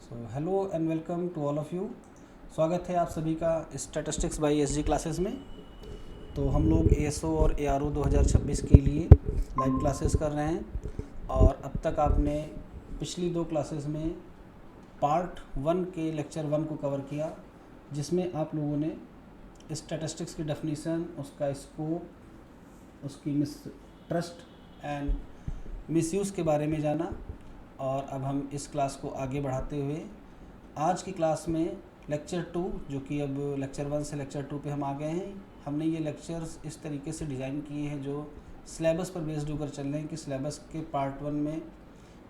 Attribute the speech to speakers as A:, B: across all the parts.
A: Hello and welcome to all of you. स्वागत है आप सभी का स्टैटिस्टिक्स बाय एसजी क्लासेस में। तो हम लोग एएसओ और एआरओ 2026 के लिए लाइव क्लासेस कर रहे हैं और अब तक आपने पिछली दो क्लासेस में पार्ट 1 के लेक्चर 1 को कवर किया, जिसमें आप लोगों ने स्टैटिस्टिक्स की डेफिनीशन, उसका स्कोप, उसकी ट्रस्ट एंड मिसयूज़ के बारे में जाना। और अब हम इस क्लास को आगे बढ़ाते हुए आज की क्लास में लेक्चर 2, जो कि अब लेक्चर 1 से लेक्चर 2 पे हम आ गए हैं। हमने ये लेक्चर्स इस तरीके से डिज़ाइन किए हैं जो सिलेबस पर बेस्ड होकर चल रहे हैं कि सिलेबस के पार्ट 1 में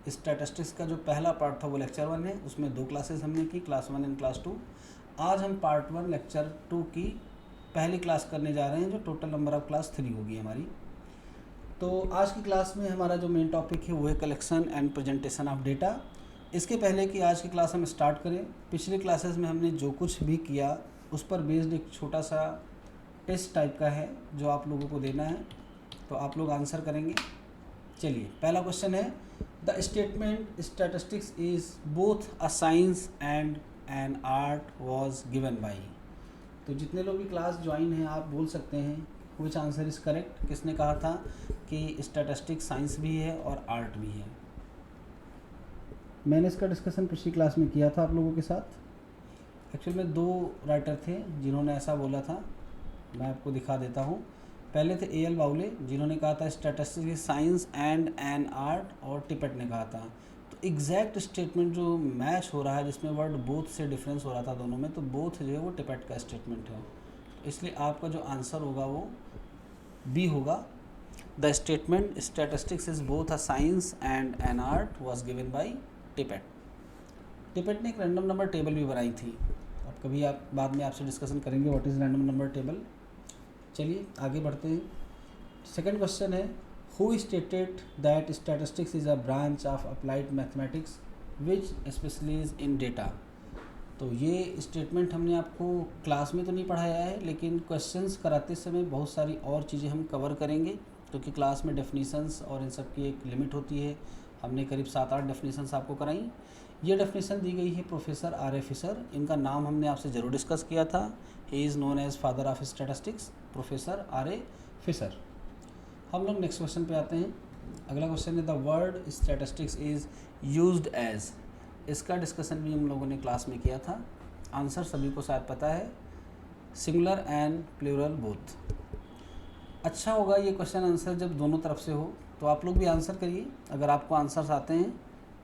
A: स्टैटिस्टिक्स का जो पहला पार्ट था वो लेक्चर 1 है, उसमें 2 क्लासेस हमने की, क्लास 1 एंड क्लास 2। आज हम पार्ट 1 लेक्चर 2 की पहली क्लास करने जा रहे हैं, जो टोटल नंबर ऑफ क्लास 3 होगी हमारी। तो आज की क्लास में हमारा जो मेन टॉपिक है वो है collection and presentation of data. इसके पहले कि आज की क्लास हम स्टार्ट करें, पिछली क्लासेस में हमने जो कुछ भी किया उस पर बेस्ड एक छोटा सा टेस्ट टाइप का है जो आप लोगों को देना है, तो आप लोग आंसर करेंगे। चलिए, पहला क्वेश्चन है, the statement statistics is both a science and an art was given by. तो जितने लोग भी क्लास ज्वाइन हैं आप बोल सकते हैं विच आंसर इज़ करेक्ट। किसने कहा था कि स्टैटिस्टिक्स साइंस भी है और आर्ट भी है? मैंने इसका डिस्कशन पिछली क्लास में किया था आप लोगों के साथ। एक्चुअल में 2 राइटर थे जिन्होंने ऐसा बोला था, मैं आपको दिखा देता हूँ। पहले थे ए.एल. बाउले, जिन्होंने कहा था statistics is science and an art, और टिपेट ने कहा था। तो एग्जैक्ट स्टेटमेंट जो मैच हो रहा है, जिसमें वर्ड बोथ से डिफरेंस हो रहा था दोनों में, तो बोथ जो है वो टिपेट का स्टेटमेंट है। इसलिए आपका जो आंसर होगा वो बी होगा। The statement statistics is both a science and an art was given by Tippett. Tippett ने एक रैंडम नंबर टेबल भी बनाई थी। अब कभी आप बाद में आपसे डिस्कशन करेंगे what is random number table. चलिए आगे बढ़ते हैं। सेकंड क्वेश्चन है, who stated that statistics is a branch of applied mathematics which specialise in data. तो ये स्टेटमेंट हमने आपको क्लास में तो नहीं पढ़ाया है, लेकिन क्वेश्चंस कराते समय बहुत सारी और चीज़ें हम कवर करेंगे, क्योंकि क्लास में डेफिनीशंस और इन सब की एक लिमिट होती है। हमने करीब 7-8 डेफिनीशंस आपको कराई। ये डेफिनेशन दी गई है प्रोफेसर आर ए फिशर। इनका नाम हमने आपसे ज़रूर डिस्कस किया था। He is known as father of statistics, professor R A Fisher. हम लोग नेक्स्ट क्वेश्चन पे आते हैं। अगला क्वेश्चन है, the word statistics is used as. इसका डिस्कशन भी हम लोगों ने क्लास में किया था। आंसर सभी को शायद पता है, सिंगुलर एंड प्लूरल बोथ। अच्छा होगा ये क्वेश्चन आंसर जब दोनों तरफ से हो, तो आप लोग भी आंसर करिए। अगर आपको आंसर्स आते हैं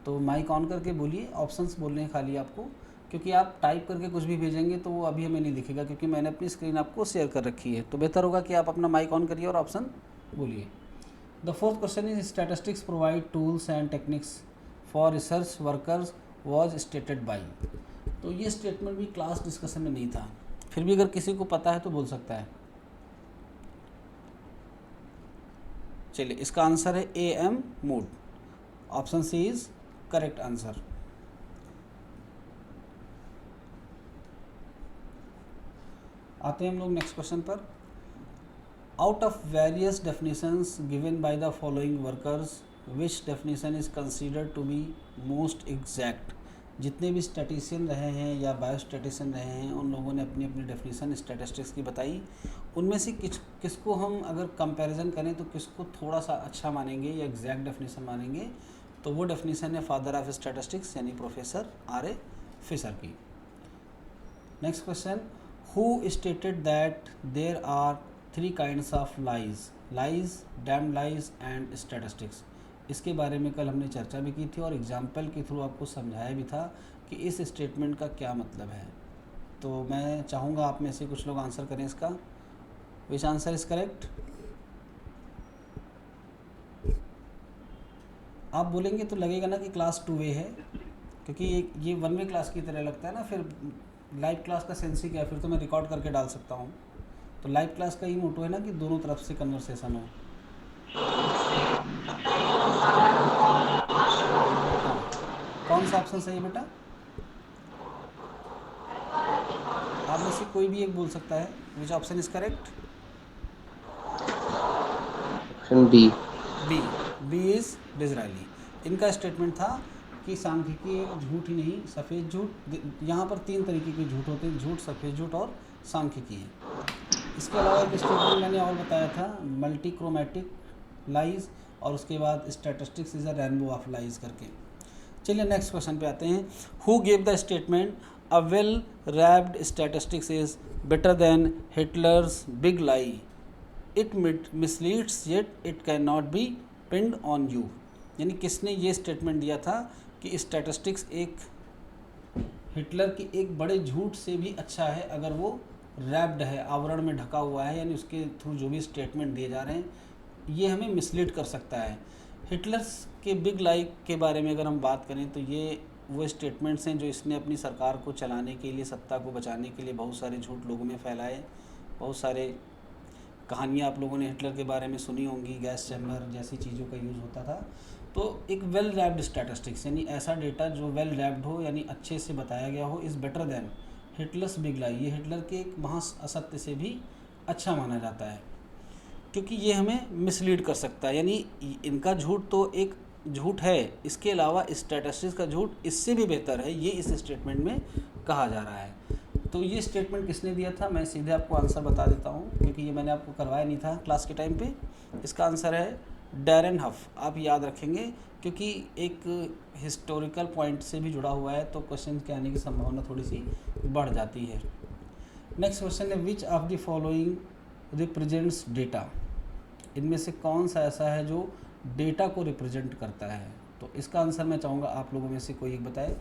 A: तो माइक ऑन करके बोलिए, ऑप्शंस बोलने हैं खाली आपको, क्योंकि आप टाइप करके कुछ भी भेजेंगे तो वो अभी हमें नहीं दिखेगा, क्योंकि मैंने अपनी स्क्रीन आपको शेयर कर रखी है। तो बेहतर होगा कि आप अपना माइक ऑन करिए और ऑप्शन बोलिए। The fourth question is, statistics provide tools and techniques for research workers was stated by. तो ये स्टेटमेंट भी क्लास डिस्कशन में नहीं था, फिर भी अगर किसी को पता है तो बोल सकता है। चलिए, इसका आंसर है A M Mood. Option C is correct answer. आते हैं हम लोग नेक्स्ट क्वेश्चन पर। Out of various definitions given by the following workers which definition is considered to be most exact. जितने भी स्टैटिस्टिशियन रहे हैं या बायोस्टैटिशियन रहे हैं, उन लोगों ने अपनी अपनी डेफिनेशन स्टैटिस्टिक्स की बताई। उनमें से किसको हम अगर कंपैरिजन करें तो किसको थोड़ा सा अच्छा मानेंगे या एग्जैक्ट डेफिनेशन मानेंगे, तो वो डेफिनेशन है फादर ऑफ स्टैटिस्टिक्स यानी प्रोफेसर आर ए फिशर की। Next question, who stated that there are 3 kinds of lies, damned lies and statistics. इसके बारे में कल हमने चर्चा भी की थी और एग्जाम्पल के थ्रू आपको समझाया भी था कि इस स्टेटमेंट का क्या मतलब है। तो मैं चाहूँगा आप में से कुछ लोग आंसर करें इसका। विच आंसर इज़ करेक्ट? आप बोलेंगे तो लगेगा ना कि क्लास 2A है, क्योंकि ये 1 वे क्लास की तरह लगता है ना। फिर लाइव क्लास का सेंस ही क्या है, फिर तो मैं रिकॉर्ड करके डाल सकता हूँ। तो लाइव क्लास का ही मोटो है ना कि दोनों तरफ से कन्वर्सेशन हो। कौन सा ऑप्शन सही है बेटा? आप में से कोई भी एक बोल सकता है। Which option is correct?
B: Option B.
A: B is Disraeli. इनका स्टेटमेंट था कि सांख्यिकी एक झूठ ही नहीं, सफ़ेद झूठ, यहाँ पर 3 तरीके के झूठ होते हैं, झूठ, सफ़ेद झूठ और सांख्यिकी है। इसके अलावा एक स्टेटमेंट मैंने और बताया था, मल्टीक्रोमैटिक लाइज, और उसके बाद statistics is a rainbow of lies करके। चलिए नेक्स्ट क्वेश्चन पे आते हैं। Who gave the statement a well wrapped statistics is better than Hitler's big lie, it misleads yet it can not be pinned on you. यानी किसने ये statement दिया था कि स्टैटिस्टिक्स एक हिटलर की एक बड़े झूठ से भी अच्छा है अगर वो रैप्ड है, आवरण में ढका हुआ है, यानी उसके थ्रू जो भी स्टेटमेंट दिए जा रहे हैं ये हमें मिसलीड कर सकता है। हिटलर्स के बिग लाई के बारे में अगर हम बात करें तो ये वो स्टेटमेंट्स हैं जो इसने अपनी सरकार को चलाने के लिए, सत्ता को बचाने के लिए बहुत सारे झूठ लोगों में फैलाए। बहुत सारे कहानियाँ आप लोगों ने हिटलर के बारे में सुनी होंगी, गैस चैम्बर जैसी चीज़ों का यूज़ होता था। तो एक वेल रैप्ड स्टैटिस्टिक्स यानी ऐसा डेटा जो वेल रैप्ड हो, यानी अच्छे से बताया गया हो, is better than Hitler's big लाई, ये हिटलर के एक महाअसत्य से भी अच्छा माना जाता है, क्योंकि ये हमें मिसलीड कर सकता है। यानी इनका झूठ तो एक झूठ है, इसके अलावा स्टैटिस्टिक्स का झूठ इससे भी बेहतर है, ये इस स्टेटमेंट में कहा जा रहा है। तो ये स्टेटमेंट किसने दिया था, मैं सीधे आपको आंसर बता देता हूँ, क्योंकि ये मैंने आपको करवाया नहीं था क्लास के टाइम पे। इसका आंसर है डैरेन हफ। आप याद रखेंगे क्योंकि एक हिस्टोरिकल पॉइंट से भी जुड़ा हुआ है, तो क्वेश्चन के आने की संभावना थोड़ी सी बढ़ जाती है। नेक्स्ट क्वेश्चन है, which of the following represents data. इनमें से कौन सा ऐसा है जो डेटा को रिप्रेजेंट करता है। तो इसका आंसर मैं चाहूँगा आप लोगों में से कोई एक बताए।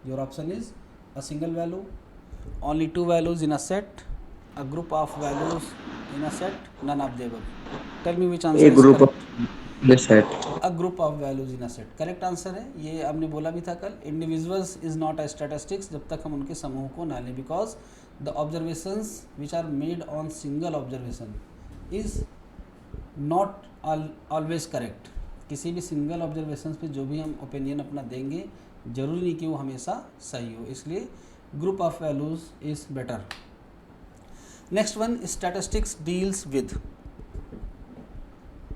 A: Your option is a single value, only two values in a set, a group of values in a set, none of the above. Tell me which answer
B: A
A: is
B: group
A: correct.
B: of the set.
A: A group of values in a set correct answer है। ये हमने बोला भी था कल, individuals is not a statistics जब तक हम उनके समूह को ना लें, because the observations which are made on single observation is not always correct. किसी भी सिंगल ऑब्जर्वेशन पे जो भी हम ओपिनियन अपना देंगे जरूरी नहीं कि वो हमेशा सही हो, इसलिए group of values is better. Next one, statistics deals with.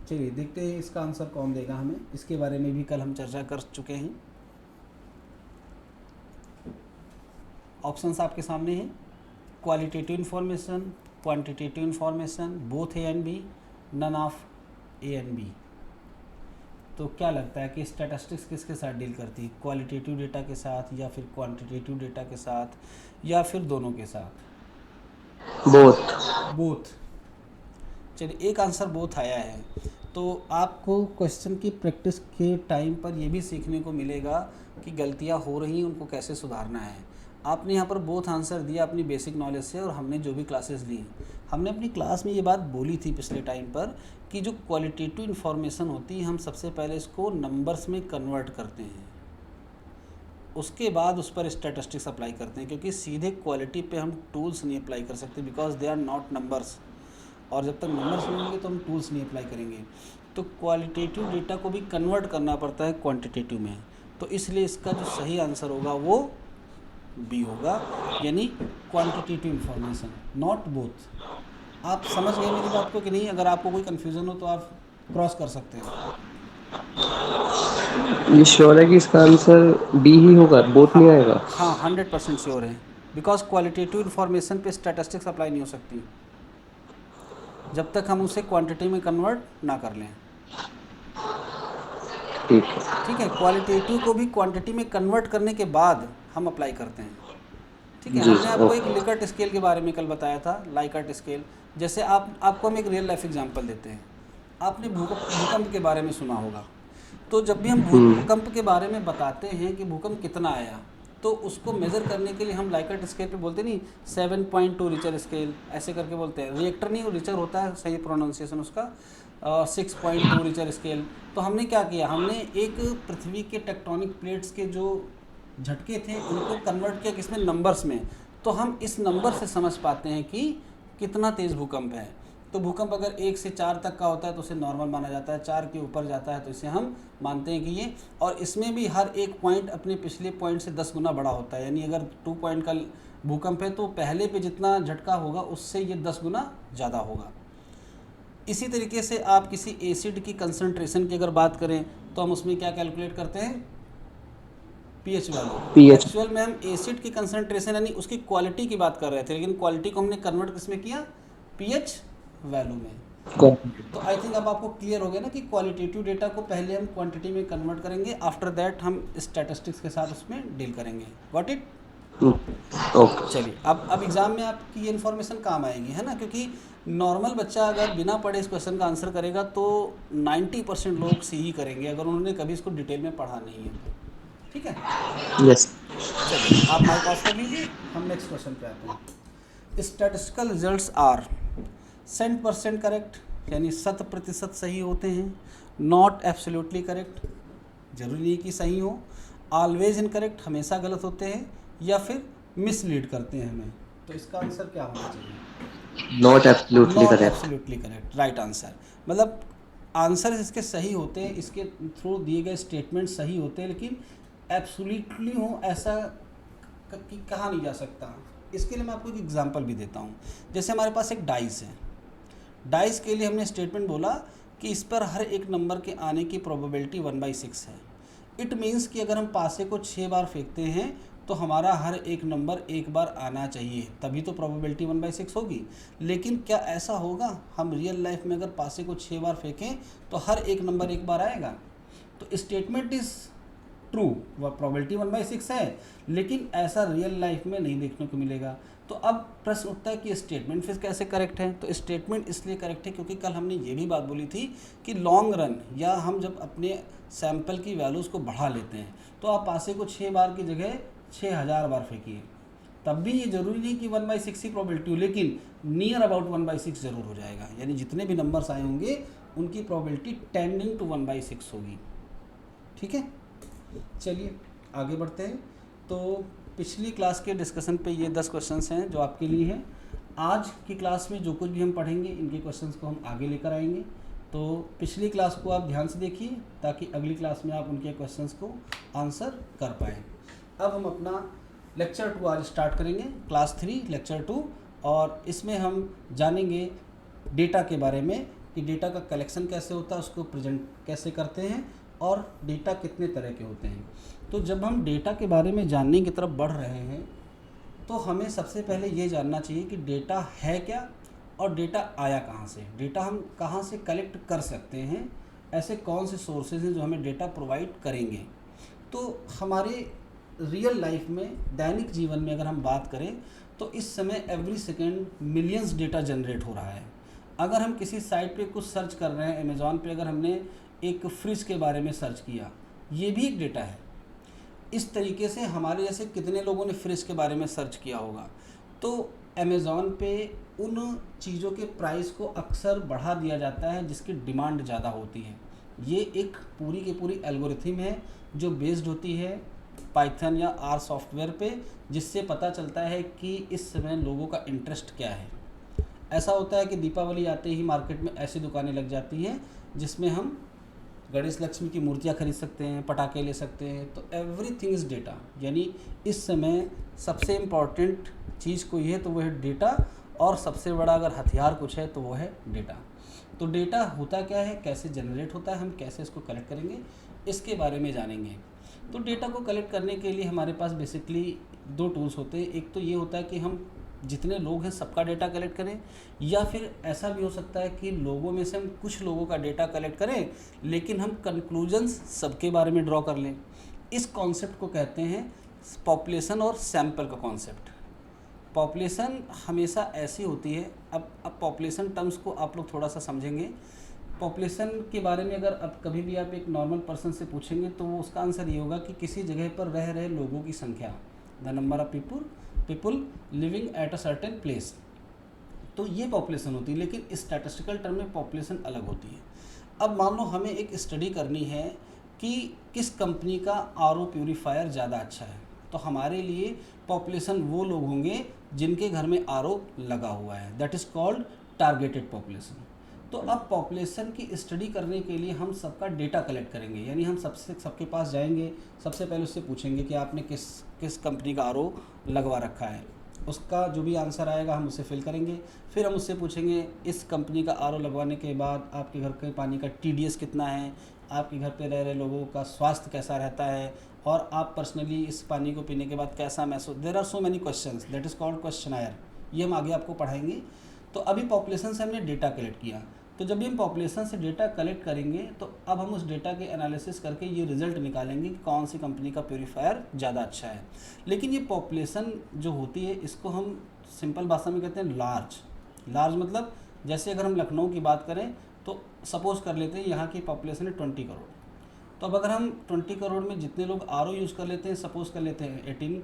A: चलिए देखते हैं इसका आंसर कौन देगा हमें। इसके बारे में भी कल हम चर्चा कर चुके हैं। ऑप्शंस आपके सामने हैं, qualitative information, quantitative information, both A and B, none of A and B. तो क्या लगता है कि स्टैटिस्टिक्स किसके साथ डील करती है, क्वालिटेटिव डेटा के साथ या फिर क्वांटिटेटिव डेटा के साथ या फिर दोनों के साथ? बोथ। चलिए एक आंसर बोथ आया है। तो आपको क्वेश्चन की प्रैक्टिस के टाइम पर यह भी सीखने को मिलेगा कि गलतियां हो रही हैं उनको कैसे सुधारना है। आपने यहाँ पर बोथ आंसर दिया अपनी बेसिक नॉलेज से, और हमने जो भी क्लासेस ली, हमने अपनी क्लास में ये बात बोली थी पिछले टाइम पर कि जो क्वालिटेटिव इन्फॉर्मेशन होती है हम सबसे पहले इसको नंबर्स में कन्वर्ट करते हैं, उसके बाद उस पर स्टैटिस्टिक्स अप्लाई करते हैं, क्योंकि सीधे क्वालिटी पे हम टूल्स नहीं अप्लाई कर सकते, because they are not numbers, और जब तक नंबर्स नहीं होंगे तो हम टूल्स नहीं अप्लाई करेंगे। तो क्वालिटेटिव डेटा को भी कन्वर्ट करना पड़ता है क्वांटिटेटिव में, तो इसलिए इसका जो सही आंसर होगा वो बी होगा, यानी क्वांटिटेटिव इन्फॉर्मेशन, नॉट बोथ। आप समझ गए मेरी बात को कि नहीं? अगर आपको कोई कन्फ्यूज़न हो तो आप क्रॉस कर सकते हैं।
B: ये श्योर है कि इसका आंसर डी ही होगा, बोथ नहीं आएगा?
A: हाँ 100% श्योर है, बिकॉज क्वालिटेटिव इन्फॉर्मेशन पे स्टैटिस्टिक्स अप्लाई नहीं हो सकती जब तक हम उसे क्वांटिटी में कन्वर्ट ना कर लें। ठीक है, क्वालिटेटिव को भी क्वांटिटी में कन्वर्ट करने के बाद हम अप्लाई करते हैं। ठीक है, हमने आपको एक लिकर्ट स्केल के बारे में कल बताया था, लाइकर्ट स्केल। जैसे आपको हम एक रियल लाइफ एग्जांपल देते हैं। आपने भूकंप के बारे में सुना होगा, तो जब भी हम भूकंप के बारे में बताते हैं कि भूकंप कितना आया, तो उसको मेज़र करने के लिए हम लाइकर्ट स्केल पे बोलते नहीं, 7.2 रिचर स्केल ऐसे करके बोलते हैं। रिएक्टर नहीं, वो रिचर होता है, सही प्रोनाउंसिएशन उसका, 6.2 रिचर स्केल। तो हमने क्या किया, हमने एक पृथ्वी के टेक्टोनिक प्लेट्स के जो झटके थे उनको कन्वर्ट किया किसमें, नंबर्स में। तो हम इस नंबर से समझ पाते हैं कि कितना तेज़ भूकंप है। तो भूकंप अगर 1 से 4 तक का होता है तो उसे नॉर्मल माना जाता है, 4 के ऊपर जाता है तो इसे हम मानते हैं कि ये, और इसमें भी हर एक पॉइंट अपने पिछले पॉइंट से 10 गुना बड़ा होता है। यानी अगर 2 पॉइंट का भूकंप है तो पहले पे जितना झटका होगा उससे ये 10 गुना ज़्यादा होगा। इसी तरीके से आप किसी एसिड की कंसंट्रेशन की अगर बात करें तो हम उसमें क्या कैलकुलेट करते हैं, पीएच वैल्यू।
B: पीएच।
A: एक्चुअल में हम एसिड की कंसंट्रेशन यानी उसकी क्वालिटी की बात कर रहे थे, लेकिन क्वालिटी को हमने कन्वर्ट किस में किया, पीएच वैल्यू में। तो आई थिंक अब आपको क्लियर हो गया ना कि क्वालिटेटिव डेटा को पहले हम क्वांटिटी में कन्वर्ट करेंगे, आफ्टर दैट हम स्टैटिस्टिक्स के साथ उसमें डील करेंगे। What it.
B: ओके।
A: चलिए, अब एग्ज़ाम में आपकी ये इन्फॉर्मेशन काम आएगी, है ना, क्योंकि नॉर्मल बच्चा अगर बिना पढ़े इस क्वेश्चन का आंसर करेगा तो 90% लोग सी ही करेंगे अगर उन्होंने कभी इसको डिटेल में पढ़ा नहीं है। ठीक है,
B: यस।
A: चलिए आप माइक ऑफ कर लीजिए, हम नेक्स्ट क्वेश्चन पे आते हैं। स्टैटिस्टिकल रिजल्ट्स आर 100% करेक्ट, यानी 100% सही होते हैं, नॉट एब्सोल्युटली करेक्ट, जरूरी नहीं कि सही हो, ऑलवेज इनकरेक्ट, हमेशा गलत होते हैं, या फिर मिसलीड करते हैं हमें। तो इसका आंसर क्या होना चाहिए,
B: not absolutely
A: not
B: correct.
A: Absolutely correct, right answer. मतलब आंसर इसके सही होते हैं, इसके थ्रू दिए गए स्टेटमेंट सही होते हैं, लेकिन एब्सोल्युटली हो ऐसा कहा नहीं जा सकता। इसके लिए मैं आपको एक एग्जांपल भी देता हूँ। जैसे हमारे पास एक डाइस है, डाइस के लिए हमने स्टेटमेंट बोला कि इस पर हर एक नंबर के आने की प्रोबेबिलिटी 1/6 है। इट मीन्स कि अगर हम पासे को 6 बार फेंकते हैं तो हमारा हर एक नंबर एक बार आना चाहिए, तभी तो प्रोबेबिलिटी 1/6 होगी। लेकिन क्या ऐसा होगा, हम रियल लाइफ में अगर पासे को 6 बार फेंकें तो हर एक नंबर एक बार आएगा? तो स्टेटमेंट इज़ ट्रू, वह प्रोबेबिलिटी 1/6 है, लेकिन ऐसा रियल लाइफ में नहीं देखने को मिलेगा। तो अब प्रश्न उठता है कि स्टेटमेंट फिर कैसे करेक्ट है। तो स्टेटमेंट इसलिए करेक्ट है क्योंकि कल हमने ये भी बात बोली थी कि लॉन्ग रन या हम जब अपने सैंपल की वैल्यूज़ को बढ़ा लेते हैं तो आप पासे को 6 बार की जगह 6000 बार फेंकिए, तब भी ये ज़रूरी नहीं कि 1/6 ही प्रोबेबिलिटी हो, लेकिन नियर अबाउट 1/6 ज़रूर हो जाएगा। यानी जितने भी नंबर्स आए होंगे उनकी प्रोबेबिलिटी टेंडिंग टू 1/6 होगी। ठीक है, चलिए आगे बढ़ते हैं। तो पिछली क्लास के डिस्कशन पे ये 10 क्वेश्चंस हैं जो आपके लिए हैं। आज की क्लास में जो कुछ भी हम पढ़ेंगे इनके क्वेश्चंस को हम आगे लेकर आएंगे। तो पिछली क्लास को आप ध्यान से देखिए ताकि अगली क्लास में आप उनके क्वेश्चंस को आंसर कर पाएँ। अब हम अपना लेक्चर 2 आज स्टार्ट करेंगे, क्लास 3 लेक्चर 2, और इसमें हम जानेंगे डेटा के बारे में कि डेटा का कलेक्शन कैसे होता है, उसको प्रेजेंट कैसे करते हैं, और डेटा कितने तरह के होते हैं। तो जब हम डेटा के बारे में जानने की तरफ बढ़ रहे हैं तो हमें सबसे पहले ये जानना चाहिए कि डेटा है क्या और डेटा आया कहाँ से, डेटा हम कहाँ से कलेक्ट कर सकते हैं, ऐसे कौन से सोर्सेज हैं जो हमें डेटा प्रोवाइड करेंगे। तो हमारे रियल लाइफ में दैनिक जीवन में अगर हम बात करें तो इस समय every second millions data generate हो रहा है। अगर हम किसी साइट पे कुछ सर्च कर रहे हैं, अमेज़ॉन पे अगर हमने एक फ्रिज के बारे में सर्च किया, ये भी एक डेटा है। इस तरीके से हमारे जैसे कितने लोगों ने फ्रिज के बारे में सर्च किया होगा। तो अमेज़ॉन पे उन चीज़ों के प्राइस को अक्सर बढ़ा दिया जाता है जिसकी डिमांड ज़्यादा होती है। ये एक पूरी की पूरी एल्गोरिथम है जो बेस्ड होती है पाइथन या आर सॉफ्टवेयर पे, जिससे पता चलता है कि इस समय लोगों का इंटरेस्ट क्या है। ऐसा होता है कि दीपावली आते ही मार्केट में ऐसी दुकानें लग जाती हैं जिसमें हम गणेश लक्ष्मी की मूर्तियाँ खरीद सकते हैं, पटाखे ले सकते हैं। तो एवरीथिंग इज़ डेटा, यानी इस समय सबसे इम्पॉर्टेंट चीज़ कोई है तो वो है डेटा, और सबसे बड़ा अगर हथियार कुछ है तो वो है डेटा। तो डेटा होता क्या है, कैसे जनरेट होता है, हम कैसे इसको कलेक्ट करेंगे, इसके बारे में जानेंगे। तो डेटा को कलेक्ट करने के लिए हमारे पास बेसिकली 2 टूल्स होते हैं। एक तो ये होता है कि हम जितने लोग हैं सबका डेटा कलेक्ट करें, या फिर ऐसा भी हो सकता है कि लोगों में से हम कुछ लोगों का डेटा कलेक्ट करें लेकिन हम कंक्लूजन्स सबके बारे में ड्रॉ कर लें। इस कॉन्सेप्ट को कहते हैं पॉपुलेशन और सैंपल का कॉन्सेप्ट। पॉपुलेशन हमेशा ऐसी होती है, अब पॉपुलेशन टर्म्स को आप लोग थोड़ा सा समझेंगे। पॉपुलेशन के बारे में अगर अब कभी भी आप एक नॉर्मल पर्सन से पूछेंगे तो वो उसका आंसर ये होगा कि किसी जगह पर रह रहे लोगों की संख्या, the number of people living at a certain place. तो ये पॉपुलेशन होती है, लेकिन स्टैटिस्टिकल टर्म में पॉपुलेशन अलग होती है। अब मान लो हमें एक स्टडी करनी है कि किस कंपनी का आरओ प्यूरीफायर ज़्यादा अच्छा है, तो हमारे लिए पॉपुलेशन वो लोग होंगे जिनके घर में आरओ लगा हुआ है, that is called targeted population. तो अब पॉपुलेशन की स्टडी करने के लिए हम सबका डेटा कलेक्ट करेंगे, यानी हम सबके पास जाएंगे, सबसे पहले उससे पूछेंगे कि आपने किस कंपनी का आरओ लगवा रखा है। उसका जो भी आंसर आएगा हम उसे फिल करेंगे। फिर हम उससे पूछेंगे इस कंपनी का आरओ लगवाने के बाद आपके घर के पानी का टीडीएस कितना है, आपके घर पे रह रहे लोगों का स्वास्थ्य कैसा रहता है, और आप पर्सनली इस पानी को पीने के बाद कैसा महसूस, there are so many questions, that is called questionnaire, ये हम आगे आपको पढ़ाएंगे। तो अभी पॉपुलेशन से हमने डेटा कलेक्ट किया, तो जब भी हम पॉपुलेशन से डेटा कलेक्ट करेंगे तो अब हम उस डेटा के एनालिसिस करके ये रिजल्ट निकालेंगे कि कौन सी कंपनी का प्यूरीफायर ज़्यादा अच्छा है। लेकिन ये पॉपुलेशन जो होती है इसको हम सिंपल भाषा में कहते हैं लार्ज मतलब जैसे अगर हम लखनऊ की बात करें तो सपोज़ कर लेते हैं यहाँ की पॉपुलेशन है 20 करोड़, तो अब अगर हम 20 करोड़ में जितने लोग RO यूज़ कर लेते हैं, सपोज़ कर लेते हैं 18,